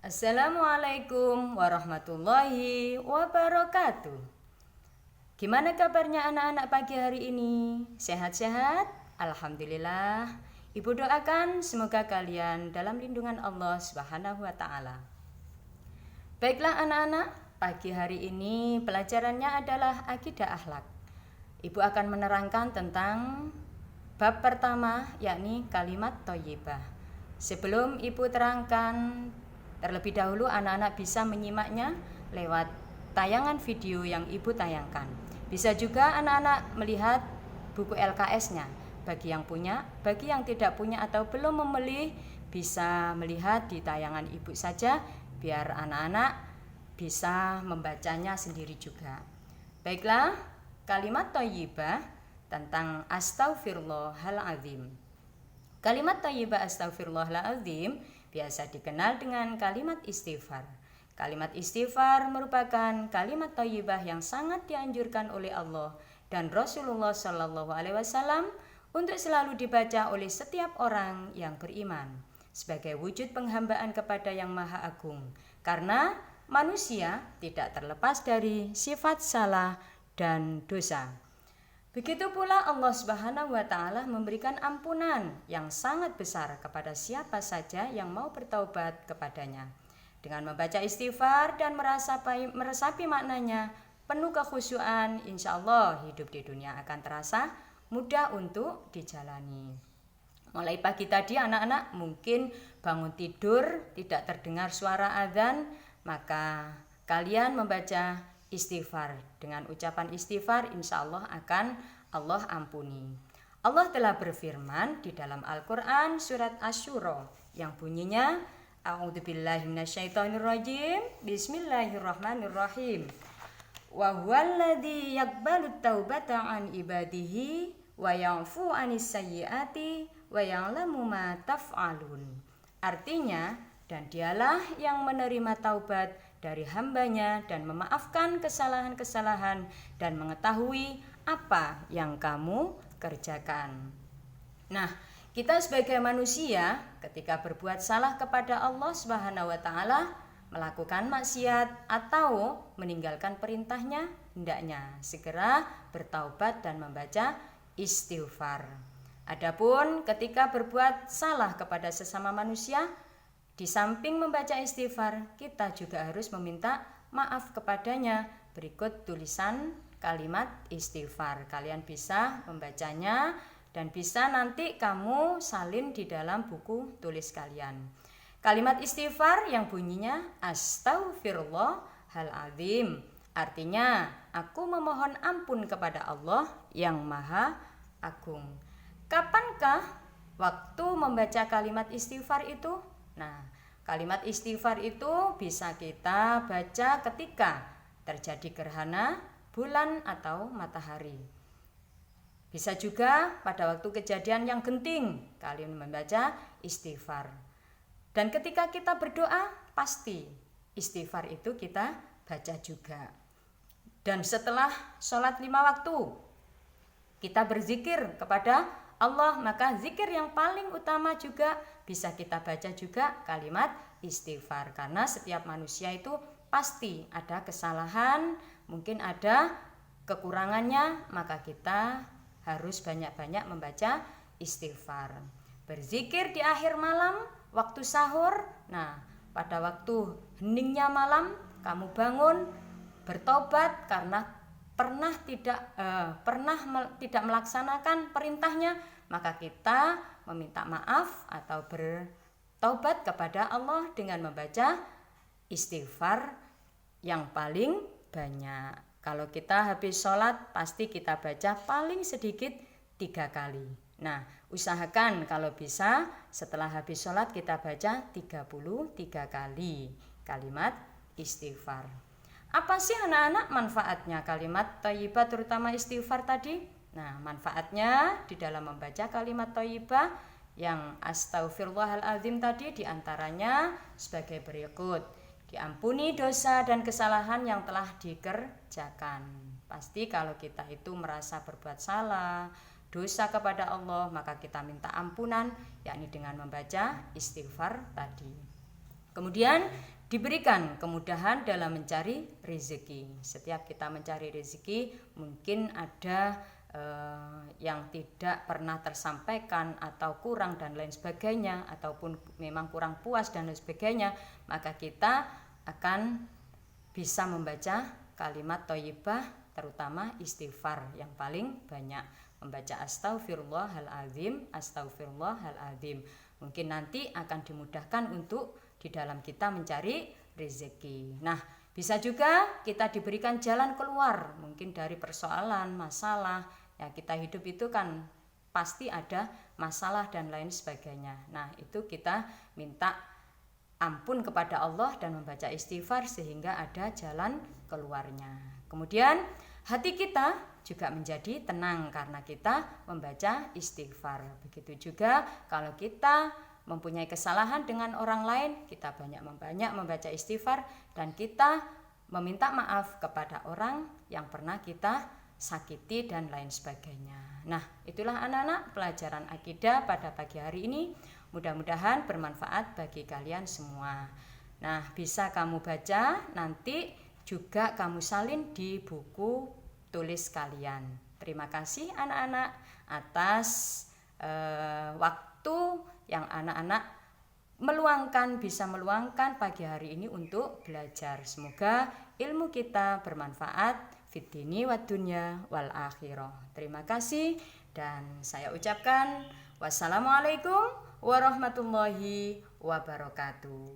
Assalamualaikum warahmatullahi wabarakatuh. Gimana kabarnya anak-anak pagi hari ini? Sehat-sehat? Alhamdulillah. Ibu doakan semoga kalian dalam lindungan Allah Subhanahu wa taala. Baiklah anak-anak, pagi hari ini pelajarannya adalah akidah akhlak. Ibu akan menerangkan tentang bab pertama, yakni kalimat thayyibah. Sebelum ibu terangkan, terlebih dahulu anak-anak bisa menyimaknya lewat tayangan video yang ibu tayangkan. Bisa juga anak-anak melihat buku LKS-nya. Bagi yang punya, bagi yang tidak punya atau belum membeli, bisa melihat di tayangan ibu saja, biar anak-anak bisa membacanya sendiri juga. Baiklah, kalimat thayyibah tentang astaghfirullahaladzim. Kalimat thayyibah astaghfirullahaladzim biasa dikenal dengan kalimat istighfar. Kalimat istighfar merupakan kalimat thayyibah yang sangat dianjurkan oleh Allah dan Rasulullah SAW untuk selalu dibaca oleh setiap orang yang beriman sebagai wujud penghambaan kepada Yang Maha Agung. Karena manusia tidak terlepas dari sifat salah dan dosa. Begitu pula Allah Subhanahu wa taala memberikan ampunan yang sangat besar kepada siapa saja yang mau bertaubat kepadanya. Dengan membaca istighfar dan meresapi maknanya, penuh kekhusyuan, insya Allah hidup di dunia akan terasa mudah untuk dijalani. Mulai pagi tadi anak-anak mungkin bangun tidur tidak terdengar suara azan, maka kalian membaca istighfar. Dengan ucapan istighfar insya Allah akan Allah ampuni. Allah telah berfirman di dalam Al-Quran surat Asy-Syura yang bunyinya A'udzubillahi minasyaitonirrajim. Bismillahirrahmanirrahim. Wa huwallazi yaqbalut taubata an ibadihi wa ya'fu anis sayyiati wa ya'lamu ma taf'alun. Artinya, dan dialah yang menerima taubat dari hambanya dan memaafkan kesalahan-kesalahan dan mengetahui apa yang kamu kerjakan. Nah, kita sebagai manusia ketika berbuat salah kepada Allah Subhanahu wa taala, melakukan maksiat atau meninggalkan perintahnya, hendaknya segera bertaubat dan membaca istighfar. Adapun ketika berbuat salah kepada sesama manusia, di samping membaca istighfar, kita juga harus meminta maaf kepadanya. Berikut tulisan kalimat istighfar. Kalian bisa membacanya dan bisa nanti kamu salin di dalam buku tulis kalian. Kalimat istighfar yang bunyinya astaghfirullahaladzim. Artinya, aku memohon ampun kepada Allah yang Maha Agung. Kapankah waktu membaca kalimat istighfar itu? Nah, kalimat istighfar itu bisa kita baca ketika terjadi gerhana bulan atau matahari. Bisa juga pada waktu kejadian yang genting, kalian membaca istighfar. Dan ketika kita berdoa, pasti istighfar itu kita baca juga. Dan setelah sholat 5 waktu, kita berzikir kepada Allah, maka zikir yang paling utama juga bisa kita baca juga kalimat istighfar. Karena setiap manusia itu pasti ada kesalahan, mungkin ada kekurangannya, maka kita harus banyak-banyak membaca istighfar. Berzikir di akhir malam, waktu sahur. Nah, pada waktu heningnya malam, kamu bangun, bertobat karena pernah tidak melaksanakan perintahnya, maka kita meminta maaf atau bertobat kepada Allah dengan membaca istighfar yang paling banyak. Kalau kita habis sholat, pasti kita baca paling sedikit 3 kali. Nah, usahakan kalau bisa setelah habis sholat kita baca 33 kali kalimat istighfar. Apa sih anak-anak manfaatnya kalimat thayyibah terutama istighfar tadi? Nah, manfaatnya di dalam membaca kalimat thayyibah yang astaghfirullahaladzim tadi diantaranya sebagai berikut. Diampuni dosa dan kesalahan yang telah dikerjakan. Pasti kalau kita itu merasa berbuat salah, dosa kepada Allah, maka kita minta ampunan, yakni dengan membaca istighfar tadi. Kemudian diberikan kemudahan dalam mencari rezeki. Setiap kita mencari rezeki mungkin ada yang tidak pernah tersampaikan atau kurang dan lain sebagainya, ataupun memang kurang puas dan lain sebagainya, maka kita akan bisa membaca kalimat thayyibah, terutama istighfar yang paling banyak, membaca astaghfirullahaladzim, astaghfirullahaladzim. Mungkin nanti akan dimudahkan untuk di dalam kita mencari rezeki. Nah, bisa juga kita diberikan jalan keluar mungkin dari persoalan, masalah. Ya, kita hidup itu kan pasti ada masalah dan lain sebagainya. Nah, itu kita minta ampun kepada Allah dan membaca istighfar sehingga ada jalan keluarnya. Kemudian hati kita juga menjadi tenang karena kita membaca istighfar. Begitu juga kalau kita mempunyai kesalahan dengan orang lain, kita banyak membaca istighfar dan kita meminta maaf kepada orang yang pernah kita sakiti dan lain sebagainya. Nah, itulah anak-anak pelajaran akidah pada pagi hari ini. Mudah-mudahan bermanfaat bagi kalian semua. Nah, bisa kamu baca, nanti juga kamu salin di buku tulis kalian. Terima kasih anak-anak atas waktu yang anak-anak bisa meluangkan pagi hari ini untuk belajar. Semoga ilmu kita bermanfaat fid dini wad dunya wal akhirah. Terima kasih dan saya ucapkan wassalamualaikum warahmatullahi wabarakatuh.